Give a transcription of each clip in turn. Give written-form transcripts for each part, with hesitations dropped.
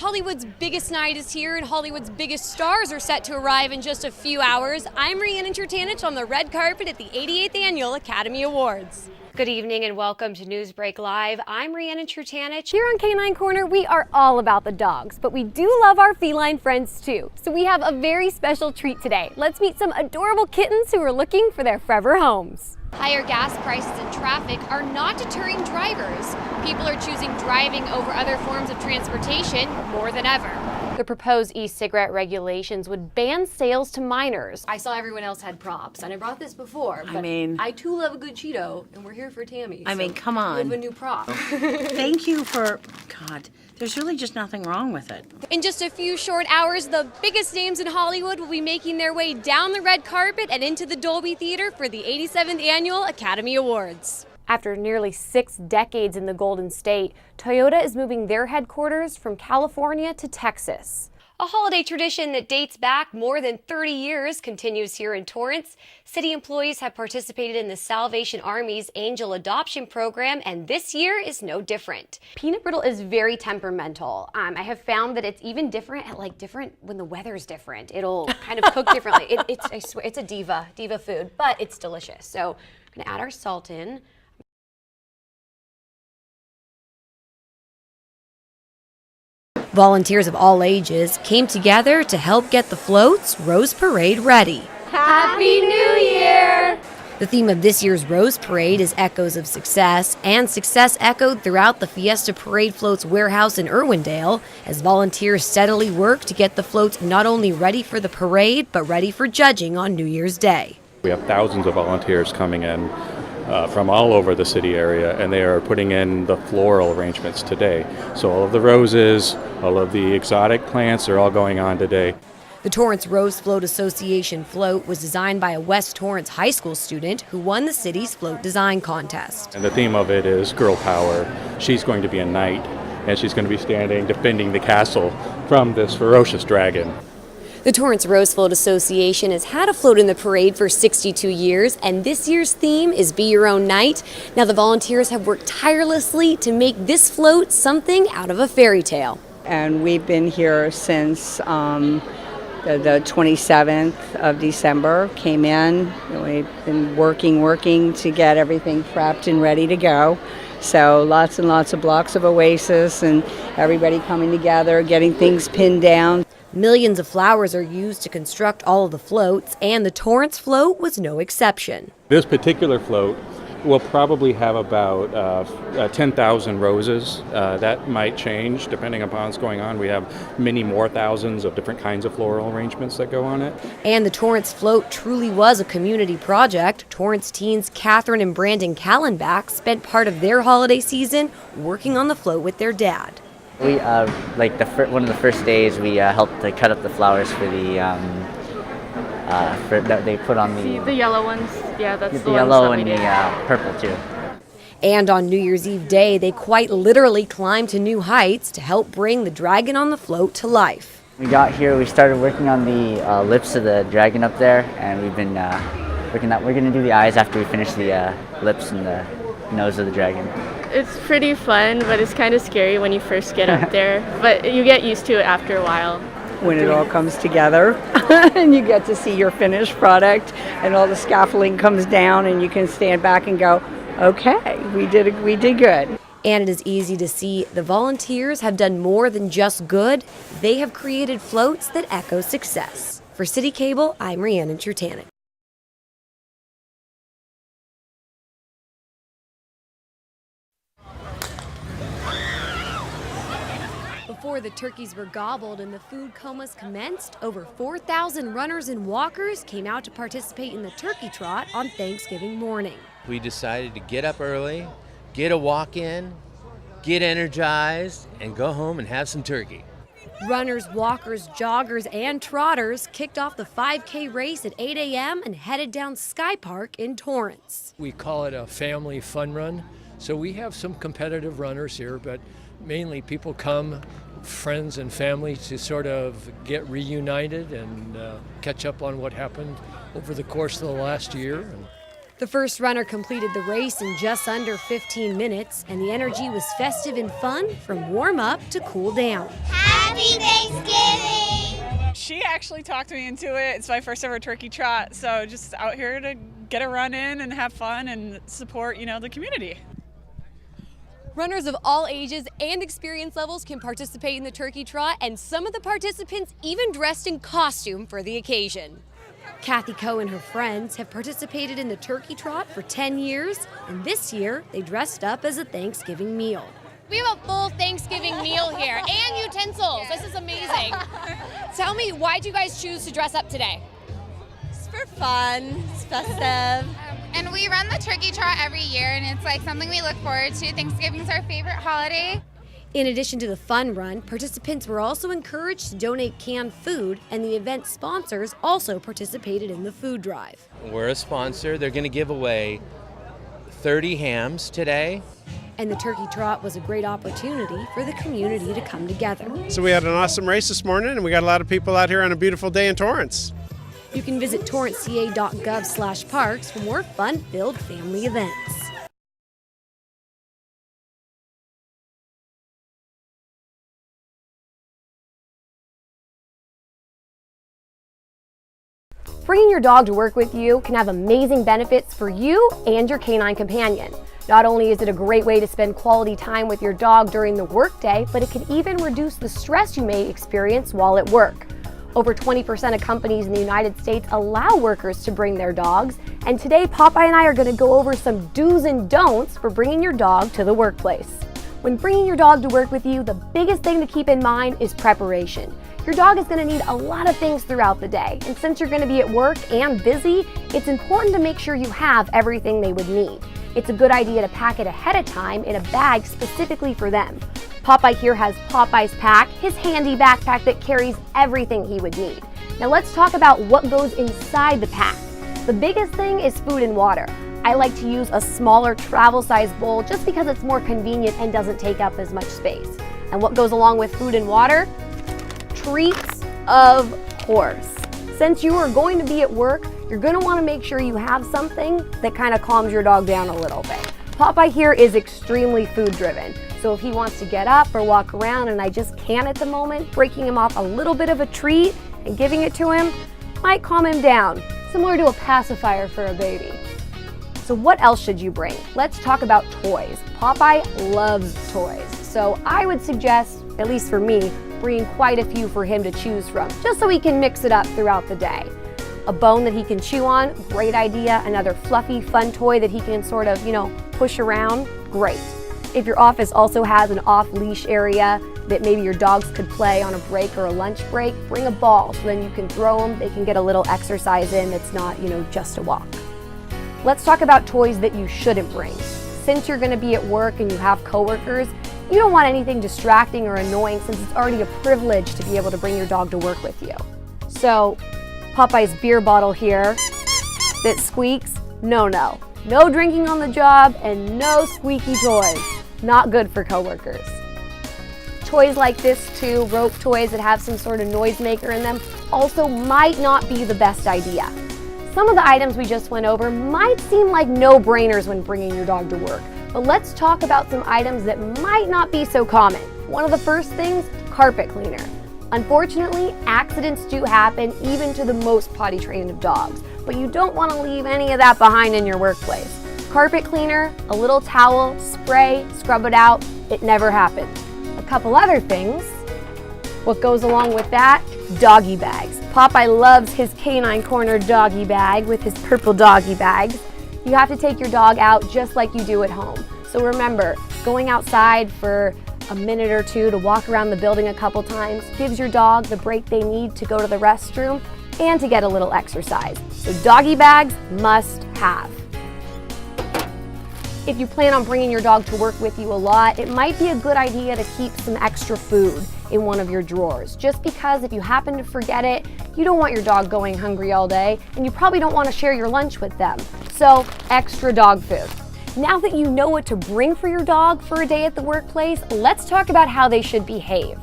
Hollywood's biggest night is here, and Hollywood's biggest stars are set to arrive in just a few hours. I'm Rhiannon Chertanich on the red carpet at the 88th Annual Academy Awards. Good evening and welcome to Newsbreak Live. I'm Rhiannon Chertanich. Here on Canine Corner, we are all about the dogs, but we do love our feline friends too. So we have a very special treat today. Let's meet some adorable kittens who are looking for their forever homes. Higher gas prices and traffic are not deterring drivers. People are choosing driving over other forms of transportation more than ever. The proposed e-cigarette regulations would ban sales to minors. I saw everyone else had props, and I brought this before. But I too love a good Cheeto, and we're here for Tammy. I mean, come on. We have a new prop. Thank you for, God, there's really just nothing wrong with it. In just a few short hours, the biggest names in Hollywood will be making their way down the red carpet and into the Dolby Theater for the 87th Annual Academy Awards. After nearly 6 decades in the Golden State, Toyota is moving their headquarters from California to Texas. A holiday tradition that dates back more than 30 years continues here in Torrance. City employees have participated in the Salvation Army's Angel Adoption Program, and this year is no different. Peanut brittle is very temperamental. I have found that it's even different when the weather's different. It'll kind of cook differently. I swear, it's a diva food, but it's delicious. So I'm gonna add our salt in. Volunteers of all ages came together to help get the float's Rose Parade ready. Happy New Year! The theme of this year's Rose Parade is Echoes of Success, and success echoed throughout the Fiesta Parade Floats warehouse in Irwindale as volunteers steadily work to get the floats not only ready for the parade, but ready for judging on New Year's Day. We have thousands of volunteers coming in from all over the city area, and they are putting in the floral arrangements today. So all of the roses, all of the exotic plants are all going on today. The Torrance Rose Float Association float was designed by a West Torrance high school student who won the city's float design contest. And the theme of it is girl power. She's going to be a knight, and she's going to be standing defending the castle from this ferocious dragon. The Torrance Rose Float Association has had a float in the parade for 62 years, and this year's theme is Be Your Own Knight. Now the volunteers have worked tirelessly to make this float something out of a fairy tale. And we've been here since the 27th of December, came in. We've been working to get everything prepped and ready to go. So lots and lots of blocks of Oasis and everybody coming together, getting things pinned down. Millions of flowers are used to construct all of the floats, and the Torrance float was no exception. This particular float will probably have about 10,000 roses. That might change depending upon what's going on. We have many more thousands of different kinds of floral arrangements that go on it. And the Torrance float truly was a community project. Torrance teens Catherine and Brandon Callenbach spent part of their holiday season working on the float with their dad. We one of the first days we helped to cut up the flowers for the that they put on the yellow ones. Yeah, that's the yellow and the purple too. And on New Year's Eve day, they quite literally climbed to new heights to help bring the dragon on the float to life. We got here, we started working on the lips of the dragon up there, and we've been working that. We're going to do the eyes after we finish the lips and the nose of the dragon. It's pretty fun, but it's kind of scary when you first get up there. But you get used to it after a while. When it all comes together and you get to see your finished product and all the scaffolding comes down and you can stand back and go, okay, we did good. And it is easy to see the volunteers have done more than just good. They have created floats that echo success. For City Cable, I'm Rhiannon Chertanich. Before the turkeys were gobbled and the food comas commenced, over 4,000 runners and walkers came out to participate in the turkey trot on Thanksgiving morning. We decided to get up early, get a walk in, get energized, and go home and have some turkey. Runners, walkers, joggers, and trotters kicked off the 5K race at 8 a.m. and headed down Sky Park in Torrance. We call it a family fun run, so we have some competitive runners here, but mainly people come, friends and family, to sort of get reunited and catch up on what happened over the course of the last year. The first runner completed the race in just under 15 minutes, and the energy was festive and fun from warm up to cool down. Happy Thanksgiving! She actually talked me into it. It's my first ever turkey trot, so just out here to get a run in and have fun and support, the community. Runners of all ages and experience levels can participate in the turkey trot, and some of the participants even dressed in costume for the occasion. Kathy Coe and her friends have participated in the turkey trot for 10 years, and this year they dressed up as a Thanksgiving meal. We have a full Thanksgiving meal here and utensils. This is amazing. Tell me, why'd you guys choose to dress up today? It's for fun, it's festive. And we run the turkey trot every year, and it's like something we look forward to. Thanksgiving's our favorite holiday. In addition to the fun run, participants were also encouraged to donate canned food, and the event sponsors also participated in the food drive. We're a sponsor. They're going to give away 30 hams today. And the turkey trot was a great opportunity for the community to come together. So we had an awesome race this morning, and we got a lot of people out here on a beautiful day in Torrance. You can visit torranceca.gov/parks for more fun-filled family events. Bringing your dog to work with you can have amazing benefits for you and your canine companion. Not only is it a great way to spend quality time with your dog during the workday, but it can even reduce the stress you may experience while at work. Over 20% of companies in the United States allow workers to bring their dogs, and today Popeye and I are going to go over some do's and don'ts for bringing your dog to the workplace. When bringing your dog to work with you, the biggest thing to keep in mind is preparation. Your dog is going to need a lot of things throughout the day, and since you're going to be at work and busy, it's important to make sure you have everything they would need. It's a good idea to pack it ahead of time in a bag specifically for them. Popeye here has Popeye's Pack, his handy backpack that carries everything he would need. Now let's talk about what goes inside the pack. The biggest thing is food and water. I like to use a smaller travel-sized bowl just because it's more convenient and doesn't take up as much space. And what goes along with food and water? Treats, of course. Since you are going to be at work, you're going to want to make sure you have something that kind of calms your dog down a little bit. Popeye here is extremely food driven, so if he wants to get up or walk around and I just can't at the moment, breaking him off a little bit of a treat and giving it to him might calm him down, similar to a pacifier for a baby. So what else should you bring? Let's talk about toys. Popeye loves toys, so I would suggest, at least for me, bringing quite a few for him to choose from, just so he can mix it up throughout the day. A bone that he can chew on, great idea. Another fluffy, fun toy that he can sort of, push around, great. If your office also has an off-leash area that maybe your dogs could play on a break or a lunch break, bring a ball so then you can throw them, they can get a little exercise in that's not, just a walk. Let's talk about toys that you shouldn't bring. Since you're gonna be at work and you have coworkers, you don't want anything distracting or annoying since it's already a privilege to be able to bring your dog to work with you. So, Popeye's beer bottle here that squeaks, no. No drinking on the job and no squeaky toys. Not good for coworkers. Toys like this too, rope toys that have some sort of noisemaker in them, also might not be the best idea. Some of the items we just went over might seem like no-brainers when bringing your dog to work, but let's talk about some items that might not be so common. One of the first things, carpet cleaner. Unfortunately, accidents do happen even to the most potty trained of dogs, but you don't want to leave any of that behind in your workplace. Carpet cleaner, a little towel, spray, scrub it out, it never happened. A couple other things, what goes along with that? Doggy bags. Popeye loves his Canine Corner doggy bag with his purple doggy bags. You have to take your dog out just like you do at home. So remember, going outside for a minute or two to walk around the building a couple times gives your dog the break they need to go to the restroom and to get a little exercise. So doggy bags must have. If you plan on bringing your dog to work with you a lot, it might be a good idea to keep some extra food in one of your drawers. Just because if you happen to forget it, you don't want your dog going hungry all day, and you probably don't want to share your lunch with them. So extra dog food. Now that you know what to bring for your dog for a day at the workplace, let's talk about how they should behave.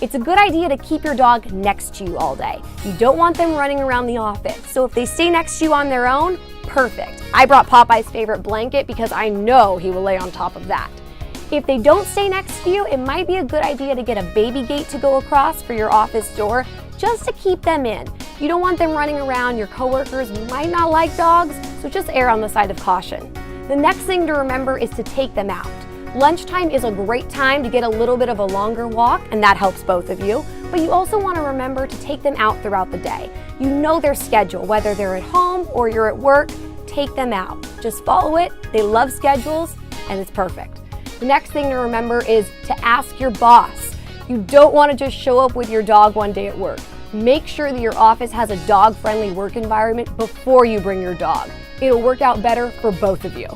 It's a good idea to keep your dog next to you all day. You don't want them running around the office. So if they stay next to you on their own, perfect. I brought Popeye's favorite blanket because I know he will lay on top of that. If they don't stay next to you, it might be a good idea to get a baby gate to go across for your office door just to keep them in. You don't want them running around. Your coworkers might not like dogs, so just err on the side of caution. The next thing to remember is to take them out. Lunchtime is a great time to get a little bit of a longer walk, and that helps both of you. But you also want to remember to take them out throughout the day. You know their schedule, whether they're at home or you're at work, take them out. Just follow it. They love schedules, and it's perfect. The next thing to remember is to ask your boss. You don't want to just show up with your dog one day at work. Make sure that your office has a dog-friendly work environment before you bring your dog. It'll work out better for both of you.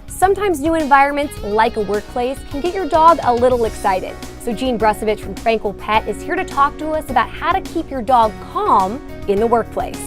Sometimes new environments, like a workplace, can get your dog a little excited. So Jean Brusovich from Frankel Pet is here to talk to us about how to keep your dog calm in the workplace.